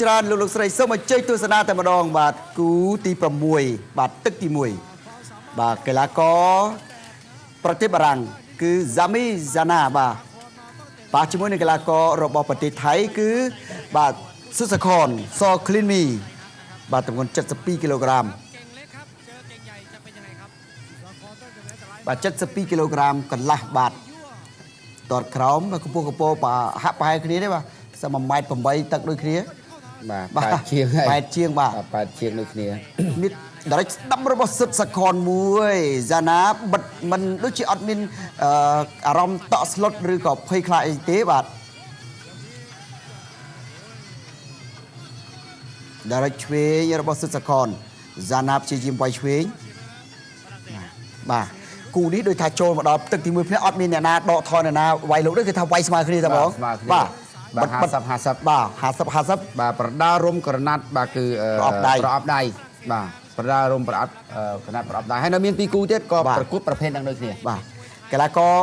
ច្រើនលោកស្រីសូមអញ្ជើញទស្សនាតែម្ដងបាទគូទី6បាទទឹកទី1បាទកីឡាករប្រទេសបារាំងគឺ Zami Zana បាទជាមួយនឹងកីឡាកររបស់ប្រទេសថៃគឺបាទសុសខនសក្លីនមីបាទទម្ងន់72គីឡូក្រាមបាទ72គីឡូក្រាមកន្លះបាទតតក្រោមកម្ពស់បាទហាក់ប្រហែលគ្នាទេបាទស1.8 ម៉ែត្រទឹកដូចគ្នាបាទ8ជាង8ជាងបាទ8ជាងដូចគ្នានេះដរិចស្ដាំរបស់សុទ្ធសខនមួយយ៉ាណាបិទមិនដូចជាអត់មានអារម្មណ៍តក់ស្លុតឬក៏ភ័យខ្លាចអីទេបាទដរិចឆ្វេងរបស់សុទ្ធសខនយ៉ាណាព្យាយាមវាយឆ្វេងបាទគូនេះដូចថាចូលមកដល់ទឹកទី1ភ្នាក់អត់មានអ្នកណាដកថយអ្នកណាវាយលោកទេគឺថាវាយស្មើគ្នាតែហ្មងបាទ50-50បាទ50-50បាទប្រដាល់រុំក្រណាត់បាទគឺប្រអប់ដៃបាទប្រដាល់រុំប្រអប់ក្រណាត់ប្រអប់ដៃហើយនៅមាន2គូទៀតក៏ប្រកួតប្រភេទនឹងដូចគ្នាបាទកីឡាករ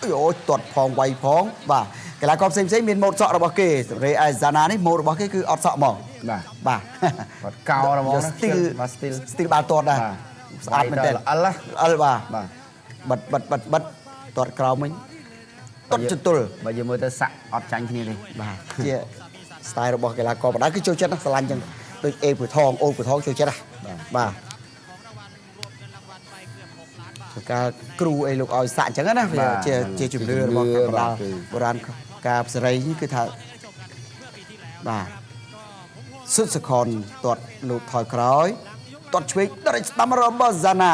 អូទាត់ផងវាយផងបាទកីឡាករផ្សេងមានម៉ូតសក់របស់គេរេអេហ្សាណានេះម៉ូតរបស់គេគឺអត់សក់ហ្មងបាទគាត់កោហ្មងស្ទីលបាល់ទាត់ដែរស្អាតមែនតើអលបាទបិទទាត់ក្រោមវិញទាត់ចតុលបើយើងមើលទៅសាក់អត់ចាញ់គ្នាទេបាទជាស្ទាយរបស់កីឡាករបដាគឺចូលចិត្តណាស្រឡាញ់ចឹងដូចអេពូថងអូនពូថងចូលចិត្តណាបាទការគ្រូអីលោកឲ្យសាក់អញ្ចឹងណាវាជាជំនឿរបស់បុរាណការសេរីគឺថាបាទសុទ្ធសខនទាត់លោកថយក្រោយទាត់ឆ្វេងដរិចស្ដាំរបស់ហ្សាណា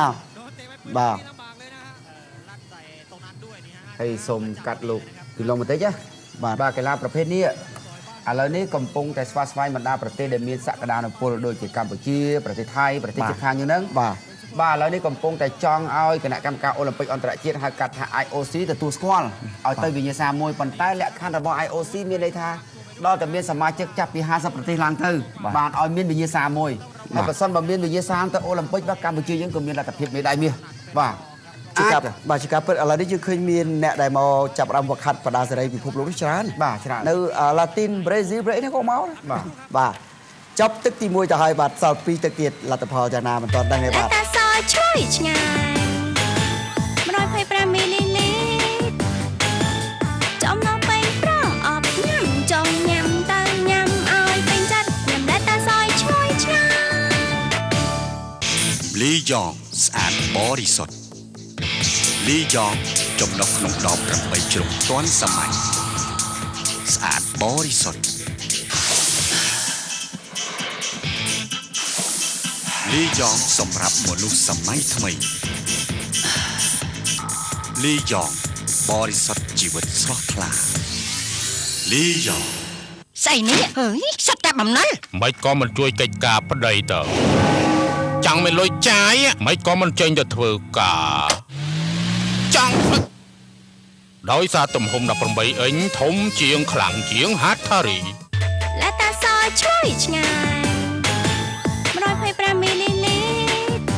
បាទហើយសូមកាត់លោកពីឡុងបន្តិចណាបាទកីឡាប្រភេទនេះឥឡូវនេះកំពុងតែស្វាស្វែងបណ្ដាប្រទេសដែលមានសក្តានុពលដូចជាកម្ពុជាប្រទេសថៃប្រទេសជិតខាងយើងហ្នឹងបាទឥឡូវនេះកំពុងតែចង់ឲ្យគណៈកម្មការអូឡ িম্প ិកអន្តរជាតិហៅកាត់ថា IOC ទទួលស្គាល់ឲ្យទៅវិញ្ញាសាមួយប៉ុន្តែលក្ខខណ្ឌរបស់ IOC មានន័យថាដល់តែមានសមាជិកចាប់ពី50ប្រទេសឡើងទៅបានឲ្យមានវិញ្ញាសាមួយហើយបើសិនបើមានវិញ្ញាសាទៅអូឡ িম্প ិកបាទកម្ពុជាយើងក៏មានលទ្ធភាពមេដាយមាសបាទជាការពិតឥឡូវនេះយើងឃើញមានអ្នកដែលមកចាប់ផ្ដើមវឹកហាត់បដាសេរីពិភពលោកនេះច្រើននៅឡាទីនប្រេស៊ីលប្រេនេះក៏មកបាទចប់ទឹកទី1ទៅហើយបាទសល់2ទឹកទៀតលទ្ធផលយ៉ាងណាមិនទាន់ដឹងទេបាទតាសយឆ្លើយឆ្ងាយ125មីលីលីត្រចំណងពេញប្រអប់ញ៉ាំចង់ញ៉ាំទៅញ៉ាំឲ្យពេញចិត្តញ៉ាំតាសយឆ្លើយឆ្ងាយលីយ៉ងស្អាតបរិសុទ្ធលីយ៉ងចំណុះក្នុងដប8ជ្រុងទាន់សម័យស្អាតបរិសុទ្ធលីយ៉ងសម្រាប់មនុស្សសម័យថ្មីលីយ៉ងបរិសុទ្ធជីវិតស្រស់ថ្លាលីយ៉ងស្អីនេះហឺសត្វតែបំណុលមិនក៏មិនជួយកិច្ចការប្តីទៅចង់មានលុយចាយមិនក៏មិនចេញទៅធ្វើការចង់ដោយសារទំហំ18អិញធំជាងខ្លាំងជាងហាត់ថារីឡាតាសយឆ្លើយឆ្ងាយ125មីលីលីត្រ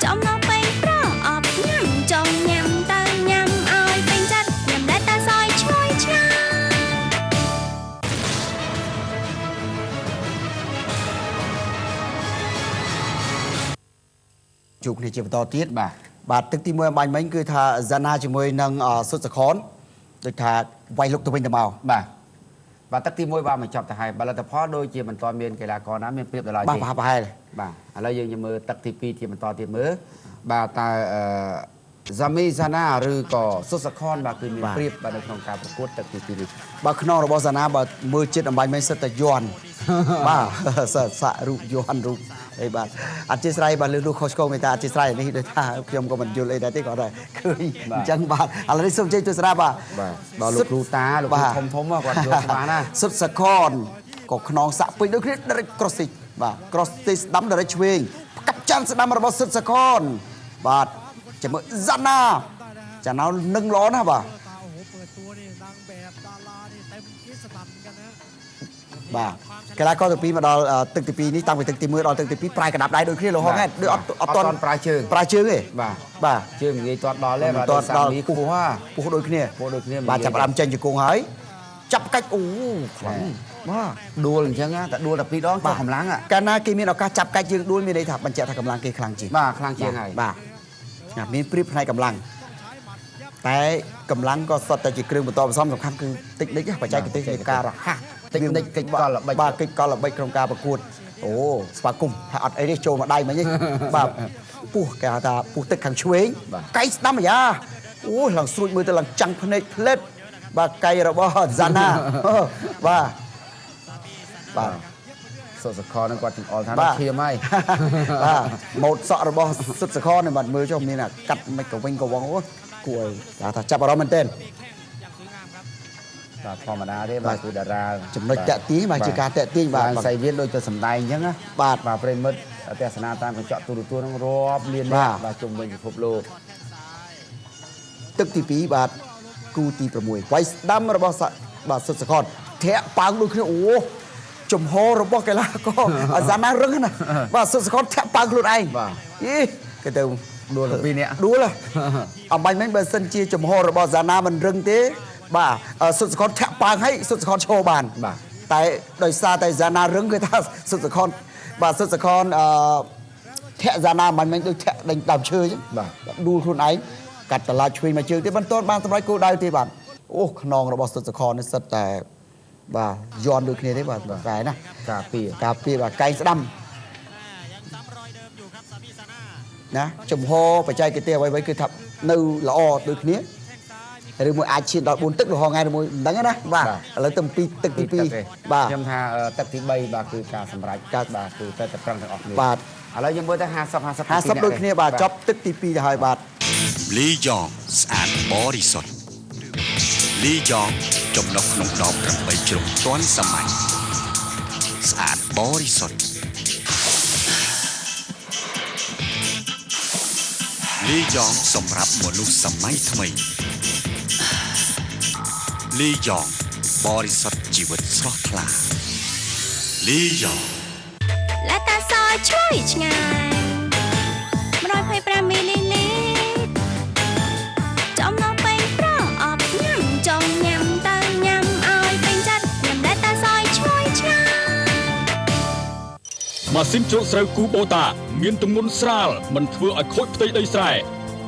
ចំណងពេញប្រអប់ញ៉ាំចង់ញ៉ាំទៅញ៉ាំឲ្យពេញចិត្តញ៉ាំឡាតាសយឆ្លើយឆ្ងាយជួបគ្នាជាបន្តទៀតបាទទឹកទី1អំបញ្ញមិញគឺថាហ្សាណាជាមួយនឹងសុទ្ធសខនដូចថាវាយលុកទៅវិញទៅមកបាទទឹកទី1បាទមកចប់ទៅហើយបើលទ្ធផលដូចជាមិនទាន់មានកីឡាករណាមានព្រៀបដល់ឡើយទេបាទប្រហែលបាទឥឡូវយើងមើលទឹកទី2ជាបន្តទៀតមើលបាទតើZami Zana ឬក៏សុទ្ធសខនបាទគឺមានព្រៀបបាទនៅក្នុងការប្រកួតទឹកទី2នេះបាទខ្នងរបស់ហ្សាណាបាទមើលចិត្តអំបញ្ញមិញសិតតែយន់បាទសាក់រូបយន់រូបអីបាទអធិស្ឋានបាទលើលោកខុសឆ្គងមេតាអធិស្ឋាននេះដូចថាខ្ញុំក៏មិនយល់អីដែរទេគាត់តែឃើញអញ្ចឹងបាទឥឡូវនេះសូមជ័យទស្សនាបាទដល់លោកគ្រូតាលោកគ្រូធំគាត់យល់ច្បាស់ណាសុទ្ធសខនក៏ខ្នងសាក់ពេញដូចគ្នា direct crossing បាទ crossing ស្ដាំ direct ឆ្វេងផ្កាប់ចាន់ស្ដាំរបស់សុទ្ធសខនបាទចាំមើលហ្សាណាចាណៅនឹងល្អណាស់បាទបាទកីឡាករទី2មកដល់ទឹកទី2នេះតាំងពីទឹកទី1ដល់ទឹកទី2ប្រាយកណ្ដាប់ដៃដូចគ្នាលោកហងហេតដូចអត់តន់ប្រើជើងទេបាទជើងនិយាយទាត់ដល់ទេបាទទាត់ដល់ពុះដូចគ្នាបាទចាប់ផ្ដើមចេញជង្គង់ហើយចាប់កាច់អូខ្លាំង ដួលអញ្ចឹងតែដួលតែ2ដងចុះកម្លាំង កាលណាគេមានឱកាសចាប់កាច់យើងដួលមានន័យថាបញ្ជាក់ថាកម្លាំងគេខ្លាំងជាង បាទខ្លាំងជាងហើយ បាទមានព្រៀបផ្នែកកម្លាំងតែកម្លាំងក៏សុទ្ធតែជាគ្រឿងបន្តបន្សំសំខាន់គឺតិចនិចបច្ចេកទេសនៃការរហ័ស តិចនិចកិច្ចកលល្បិច បាទកិច្ចកលល្បិចក្នុងការប្រកួតអូស្វាគមន៍ថាអត់អីទេចូលមកដៃមិញបាទពោះគេហៅថាពោះទឹកខាងឆ្វេងកៃស្ដាំអាយ៉ាអូឡើងស្រួចមើលទៅឡើងចាំងភ្នែកផ្លេតបាទកៃរបស់សាណាបាទបាទ សុទ្ធសខនឹងគាត់ចង្អុលថាឈាមហើយ បាទម៉ូតសក់របស់សុទ្ធសខនេះបាទមើលចុះមានកាត់មិនក៏វិញក៏វងអូគួរឲ្យថាចាប់អារម្មណ៍មែនទែន បាទធម្មតាទេបាទគឺតារា ចំណុចតាក់ទាញបាទជាការតាក់ទាញបាទ សៃវៀនដូចទៅសម្ដែងអញ្ចឹងណា បាទ បាទប្រិមិត្តទស្សនាតាមកញ្ចក់ទូរទស្សន៍នឹងរាប់លាននាក់បាទជុំវិញពិភពលោក ទឹកទី2បាទគូទី6វាយស្ដាំរបស់បាទសុទ្ធសខនធាក់ប៉ើងដូចគ្នាអូចំហរបស់កីឡាករអាសាណារឹងណាបាទសុទ្ធសខនធាក់ប៉ើងខ្លួនឯងយីគេទៅ ដួល2នាក់ ដួលអំបញ្ញមិញបើសិនជាចំហរបស់សាណាមិនរឹងទេបាទសុទ្ធសខនធាក់ប៉ើងឲ្យសុទ្ធសខនឈរបានតែដោយសារតែសាណារឹងគឺថាសុទ្ធសខនបាទសុទ្ធសខនធាក់សាណាអំបញ្ញមិញដូចធាក់ដេញដើមឈើអញ្ចឹងបាទដួលខ្លួនឯងកាត់តឡាឆ្វេងមកជើងទេមិនទាន់បានសម្រេចគោលដៅទេបាទអូខ្នងរបស់សុទ្ធសខននេះសិតតែបាទយន់ដូចគ្នាទេបាទតែណាការពារបាទកែងស្ដាំណាចំហបច្ចេកទេសអ្វីៗគឺថានៅល្អដូចគ្នាឬមួយអាចឈានដល់4ទឹករហងៃមួយមិនដឹងណាបាទឥឡូវទៅពីទឹកទី2បាទ ខ្ញុំថាទឹកទី3បាទគឺការសម្រេចកាត់បាទគឺតែប្រឹងទាំងអស់គ្នា បាទ ឥឡូវយើងមើលទៅ50 ដូចគ្នាបាទចប់ទឹកទី2ទៅហើយបាទ លីយ៉ងស្អាតបរិសុទ្ធលីយ៉ងចំណុះក្នុងដប8ជ្រុងទាន់សម័យស្អាតបរិសុទ្ធលីយ៉ងសម្រាប់មនុស្សសម័យថ្មីលីយ៉ងបរិសុទ្ធជីវិតស្រស់ថ្លាលីយ៉ង และตาซอยช่วยឆ្ងាយ125មីលីលីត្រចំណុះពេញប្រអប់ញ៉ាំចង់ញ៉ាំទៅញ៉ាំឲ្យពេញចិត្តញ៉ាំដែលតាซอยช่วยឆ្ងាយ ម៉ាស៊ីនច្រូតស្រូវគូបូតាមានទម្ងន់ស្រាលមិនធ្វើឲ្យខូចផ្ទៃដីស្រែ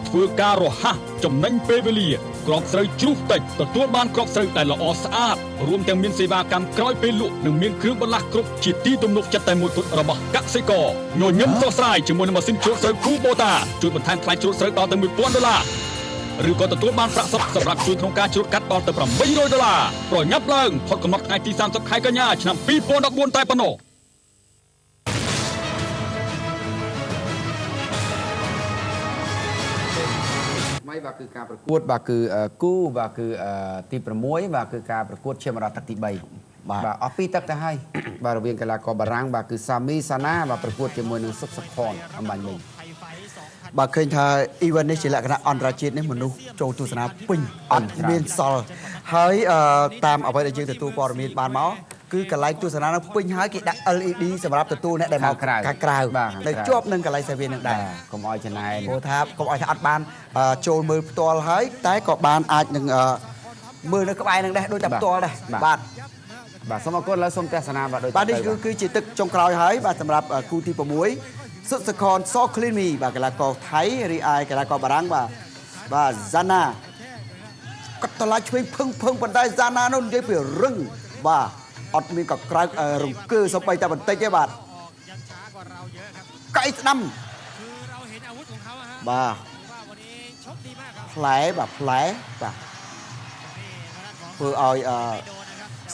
ធ្វើការរហ័សចំណេញពេលវេលាគ្រាប់ស្រូវជ្រុះតិចទទួលបានគ្រាប់ស្រូវដែលល្អស្អាតរួមទាំងមានសេវាកម្មក្រោយពេលលក់និងមានគ្រឿងបន្លាស់គ្រប់ជាទីទំនុកចិត្តតែមួយគត់របស់កសិករញញឹមស្រស់ស្រាយជាមួយនឹងម៉ាស៊ីនច្រូតស្រូវគូបូតាជួយបន្ថែមថ្លៃច្រូតស្រូវដល់ទៅ$1000ឬក៏ទទួលបានប្រាក់សុទ្ធសម្រាប់ជួយក្នុងការច្រូតកាត់ដល់ទៅ$800ប្រញាប់ឡើងផុតកំណត់ថ្ងៃទី30ខែកញ្ញាឆ្នាំ2014តែប៉ុណ្ណោះ បាទគឺការប្រកួតបាទគឺគូបាទគឺទី6បាទគឺការប្រកួតឈាមរ៉ាទឹកទី3បាទអស់2ទឹកទៅហើយបាទរវាងកីឡាករបារាំងបាទគឺសាមីសាណាបាទប្រកួតជាមួយនឹងសុខសខនអំបញ្ញមិញ បាទឃើញថាអ៊ីវ៉ាន់នេះជាលក្ខណៈអន្តរជាតិនេះមនុស្សចូលទស្សនាពេញអត់មានសល់ហើយតាមអ្វីដែលយើងទទួលព័ត៌មានបានមកគឺកន្លែងទស្សនានោះពេញហើយគេដាក់ LED សម្រាប់ទទួលអ្នកដែលមកខាងក្រៅនៅជាប់នឹងកន្លែងសាវានឹងដែរ កុំឲ្យច្នៃ ព្រោះថាកុំឲ្យថាអត់បានចូលមើលផ្ទាល់ហើយតែក៏បានអាចនឹងមើលនៅក្បែរនឹងដែរដូចតែផ្ទាល់ដែរបាទ សូមអរគុណឡើយសូមទស្សនាបាទដូច បាទនេះគឺជាទឹកចុងក្រោយហើយបាទសម្រាប់គូទី6សុទ្ធសខនសក្លីមីបាទកីឡាករថៃរីឯកីឡាករបារាំងបាទហ្សាណាកាត់តឡាឆ្វេងភឹងប៉ុន្តែហ្សាណានោះនិយាយពីរឹងបាទអត់មានកក្រៅរង្គើសម្បីតែបន្តិចទេបាទកៃស្ដាំបាទផ្លែបាទផ្លែបាទធ្វើឲ្យ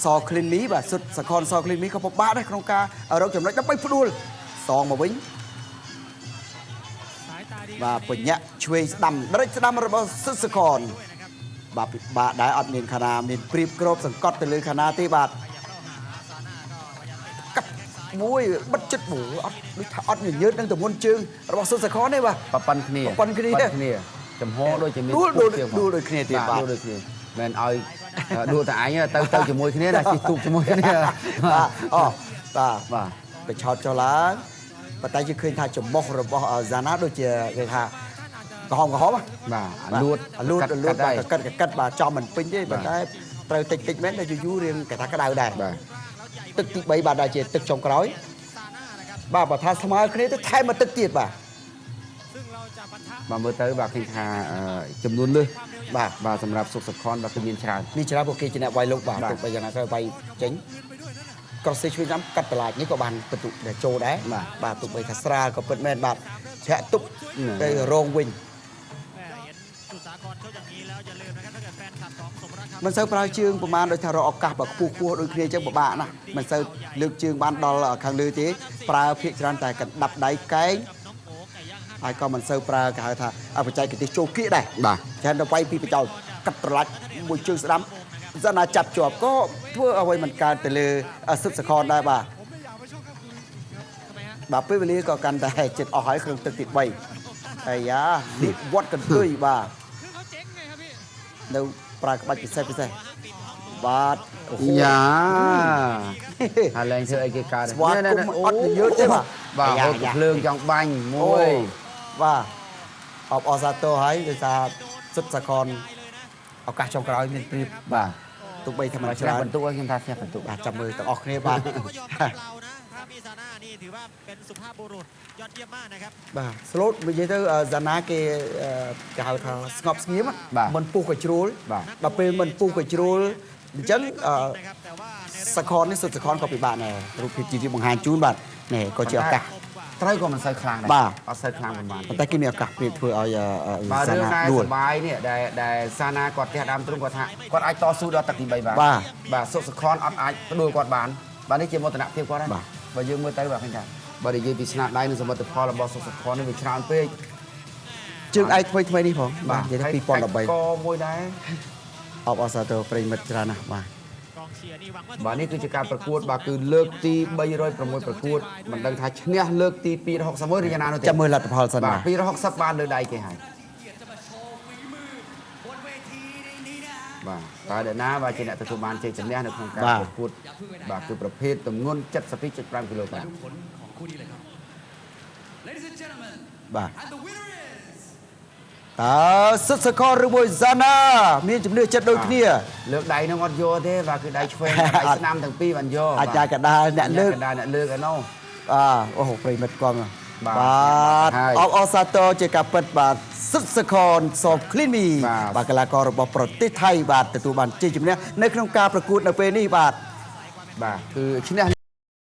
សក្លីមីបាទសុទ្ធសខនសក្លីមីក៏ពិបាកដែរក្នុងការរកចំណុចដើម្បីផ្ដួលសងមកវិញបាទបញ្ញាក់ឆ្វេងស្ដាំដរិចស្ដាំរបស់សុទ្ធសខនបាទពិបាកដែរអត់មានខាណាមានព្រៀបគ្របសង្កត់ទៅលើខាណាទេបាទកាត់មួយបិទចិត្តអត់ដូចថាអត់ញញើតនឹងទម្ងន់ជើងរបស់សុទ្ធសខនទេបាទប៉ាន់គ្នាចំហដូចជាមានដួលដូចគ្នាទេបាទដួលដូចគ្នាមិនឲ្យដួលតែអញទៅជាមួយគ្នាណាជិះទូកជាមួយគ្នាបាទអូបាទទៅឆោតចុះឡើងប៉ុន្តែយើងឃើញថាចំមុះរបស់ហ្សាណាដូចជាគេថាក្រហមបាទលួតកាត់បាទចំមិនពេញទេប៉ុន្តែត្រូវតិចមែនតែយូររៀងគេថាក្តៅដែរ បាទ ទឹកទី3បាទដែលជាទឹកចុងក្រោយបាទបើថាស្មើគ្នាទៅថែមមកទឹកទៀតបាទ បាទមើលទៅបាទឃើញថាចំនួនលឹះបាទសម្រាប់សុខសខនបាទគឺមានច្រើន នេះច្រើនពួកគេជាអ្នកវាយលោកបាទ បាទ ទោះបីយ៉ាងណាក៏វាយចេញក្រសីជួយតាមកាត់បន្លាចនេះក៏បានបន្ទុកដែលចូលដែរបាទទោះបីថាស្រាលក៏ពិតមែនបាទឆាក់ទុកទៅរងវិញមិនសូវប្រើជើងប្រហែលដោយថារកឱកាសបើខ្ពស់ៗដូចគ្នាអញ្ចឹងពិបាកណាស់មិនសូវលើកជើងបានដល់ខាងលើទេប្រើភាគច្រើនតែកណ្ដាប់ដៃកែងហើយក៏មិនសូវប្រើគេហៅថាបច្ចេកទេសចូលគៀកដែរ បាទ ច្រើនទៅវាយពីបចោលកាត់ប្រឡាច់មួយជើងស្ដាំសិនណាចាប់ជាប់ក៏ធ្វើអ្វីមិនកើតទៅលើសិទ្ធិសខនដែរបាទបាទពេលវេលាក៏កាន់តែចិត្តអស់ហើយក្នុងទឹកទី3អាយ៉ានេះវត្តកន្ទុយបាទនៅប្រើក្បាច់ពិសេសបាទអូ យ៉ាហើយឡើងធ្វើអីគេកើត ស្វាគមន៍អត់និយាយទេបាទ បាទហូតភ្លើងចង់បាញ់មួយ បាទអបអសាទរហើយដោយសារសិទ្ធិសខនឱកាសចុងក្រោយមានព្រៀប បាទ ទោះបីថាមិន ឆ្លា ច្រើន បន្ទុកឲ្យខ្ញុំថាឆ្លាបន្ទុក បាទចាំមើលទាំងអស់គ្នាបាទ มีซาน่านี่ถือว่าเป็นสุภาพบุรุษยอดเยี่ยมมากนะครับ បាទស្លូតនិយាយទៅសាណាគេគេហៅថាស្ងប់ស្ងៀមមិនពុះក៏ជ្រួលដល់ពេលមិនពុះក៏ជ្រួលអញ្ចឹងសខននេះសុទ្ធសខនក៏ពិបាកដែររូបភាពជីវិតបង្ហាញជូនបាទនេះក៏ជាឱកាស ត្រូវក៏មិនសូវខ្លាំងដែរ បាទ អត់សូវខ្លាំងប៉ុន្មាន ប៉ុន្តែគេមានឱកាសព្រៀបធ្វើឲ្យ បាទ សា រឿង ណា ដែល ដួល សបាយនេះដែលសាណាគាត់ផ្ទះដើមទ្រូងគាត់ថាគាត់អាចតស៊ូដល់ទឹកទី3បាន បាទ បាទសុខសខនអត់អាចដួលគាត់បានបាទនេះជាមោទនភាពគាត់ដែរ បាទ បើយើងមើលទៅបាទឃើញថាបើនិយាយពីស្នាដៃនិងសមិទ្ធផលរបស់សុខសខននេះវាច្រើនពេក ជើងឯកថ្មីនេះផងបាទនិយាយថា ហើយ 2013 ក៏មួយដែរ អបអសាទរប្រិមិត្តច្រើនណាស់បាទ กองเชียร์นี่หวังว่า បាទនេះគឺជាការប្រកួតបាទគឺលើកទី306ប្រកួតមិនដឹងថាឈ្នះលើកទី261ឬយ៉ាងណានោះទេ ចាំមើលលទ្ធផលសិន បាទ បាទ 260បានលើដៃគេហើយបាទតើអ្នកណាបាទជាអ្នកទទួលបានជ័យជំនះនៅក្នុងការប្រកួតបាទគឺប្រភេទទម្ងន់ 72.5 គីឡូក្រាម បាទតើសិទ្ធិសខនឬមួយសាណាមានជំនឿចិត្តដូចគ្នា លើកដៃនឹងអត់យកទេបាទគឺដៃឆ្វេងដៃស្នាមទាំងពីរបានយក អាចកដាលអ្នកលើក កដាលអ្នកលើកឯណោះ អូប្រិមិត្តគាត់ បាទ បាទ ហើយ អបអសាទរជាការពិតបាទសិទ្ធិសខនសបគ្លីនមី បាទ បាទកីឡាកររបស់ប្រទេសថៃបាទទទួលបានជ័យជំនះនៅក្នុងការប្រកួតនៅពេលនេះបាទ បាទគឺឈ្នះ